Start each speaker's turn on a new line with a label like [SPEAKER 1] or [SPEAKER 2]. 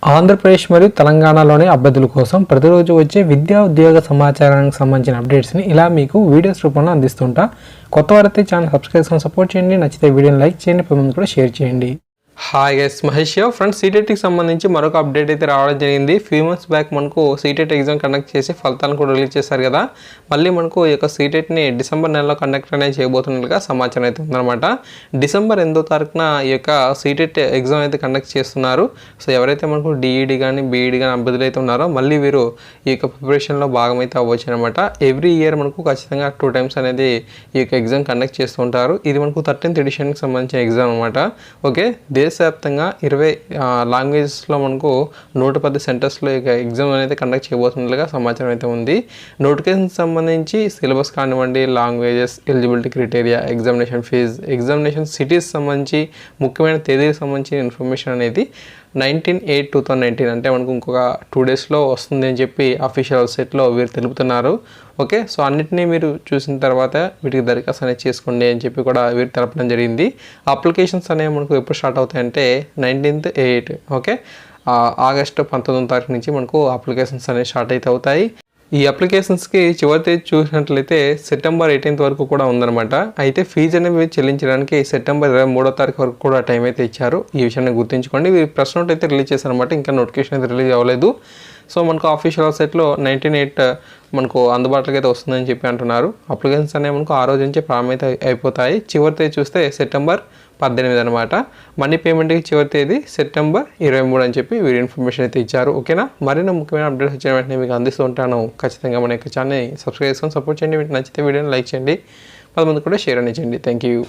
[SPEAKER 1] ఆంధ్రప్రదేశ్ మరియు తెలంగాణలోని అభ్యర్థుల కోసం ప్రతిరోజు వచ్చే విద్యా ఉద్యోగ సమాచారానికి సంబంధించిన అప్డేట్స్ని ఇలా మీకు వీడియోస్ రూపంలో అందిస్తుంటా. కొత్త వారైతే ఛానల్ సబ్స్క్రైబ్ చేసుకొని సపోర్ట్ చేయండి. నచ్చితే వీడియోని లైక్ చేయండి, 10 మంది కూడా షేర్ చేయండి. హాయ్ గైస్, మహేష్ ఫ్రెండ్స్, సీటెట్కి సంబంధించి మరొక అప్డేట్ అయితే రావడం జరిగింది. ఫ్యూ మంత్స్ బ్యాక్ మనకు సీటెట్ ఎగ్జామ్ కండక్ట్ చేసి ఫలితాలను కూడా రిలీజ్ చేశారు కదా. మళ్ళీ మనకు ఈ యొక్క సీటెట్ని డిసెంబర్ నెలలో కండక్ట్ అనేది చేయబోతున్నట్టుగా సమాచారం అయితే ఉందన్నమాట. డిసెంబర్ 8వ తారీఖున ఈ యొక్క సీటెట్ ఎగ్జామ్ అయితే కండక్ట్ చేస్తున్నారు. సో ఎవరైతే మనకు డిఈడి కానీ బీఈడి కానీ అభ్యర్థులు అయితే ఉన్నారో మళ్ళీ వీరు ఈ యొక్క ప్రిపరేషన్లో భాగమైతే అవ్వచ్చు అనమాట. ఎవ్రీ ఇయర్ మనకు ఖచ్చితంగా 2 times అనేది ఈ యొక్క ఎగ్జామ్ కండక్ట్ చేస్తూ ఉంటారు. ఇది మనకు 13th ఎడిషన్కి సంబంధించిన ఎగ్జామ్ అనమాట. ఓకే, దేశవ్యాప్తంగా 20 లాంగ్వేజెస్లో మనకు 110 సెంటర్స్లో ఇక ఎగ్జామ్ అనేది కండక్ట్ చేయబోతున్నట్లుగా సమాచారం అయితే ఉంది. నోటిఫికేషన్కి సంబంధించి సిలబస్ కానివ్వండి, languages, eligibility criteria, examination fees, examination cities సంబంధించి ముఖ్యమైన తేదీకి సంబంధించిన ఇన్ఫర్మేషన్ అనేది 19/8/2019 అంటే మనకు ఇంకొక 2 daysలో వస్తుంది అని చెప్పి అఫీషియల్ వెబ్సైట్లో వీరు తెలుపుతున్నారు. ఓకే, సో అన్నిటినీ మీరు చూసిన తర్వాత వీటికి దరఖాస్తు అనేది చేసుకోండి అని చెప్పి కూడా వీరు తెలపడం జరిగింది. అప్లికేషన్స్ అనేవి మనకు ఎప్పుడు స్టార్ట్ అవుతాయంటే 19/8 ఓకే, ఆగస్టు 19వ తారీఖు నుంచి మనకు అప్లికేషన్స్ అనేవి స్టార్ట్ అయితే అవుతాయి. ఈ అప్లికేషన్స్కి చివరి తేదీ చూసినట్లయితే సెప్టెంబర్ 18th వరకు కూడా ఉందన్నమాట. అయితే ఫీజు అనేవి చెల్లించడానికి సెప్టెంబర్ 23వ తారీఖు వరకు కూడా టైం అయితే ఇచ్చారు. ఈ విషయాన్ని గుర్తుంచుకోండి. ప్రెస్ నోట్ అయితే రిలీజ్ చేశారనమాట, ఇంకా నోటిఫికేషన్ అయితే రిలీజ్ అవ్వలేదు. సో మనకు ఆఫీషియల్ వెబ్సైట్లో 19/8 మనకు అందుబాటులోకి అయితే వస్తుందని చెప్పి అంటున్నారు. అప్లికేషన్స్ అనేవి మనకు ఆ రోజు నుంచి ప్రారంభమైతే అయిపోతాయి. చివరి తేదీ చూస్తే సెప్టెంబర్ 18 అనమాట. మనీ పేమెంట్కి చివరి తేదీ సెప్టెంబర్ 23 అని చెప్పి వీరు ఇన్ఫర్మేషన్ అయితే ఇచ్చారు. ఓకేనా, మరిన్ని ముఖ్యమైన అప్డేట్స్ వచ్చిన వెంటనే మీకు అందిస్తూ ఉంటాను. ఖచ్చితంగా మన యొక్క ఛానల్ని సబ్స్క్రైబ్ చేసుకొని సపోర్ట్ చేయండి. మీకు నచ్చితే వీడియోని లైక్ చేయండి, 10 మంది కూడా షేర్ అనేది చేయండి. Thank you.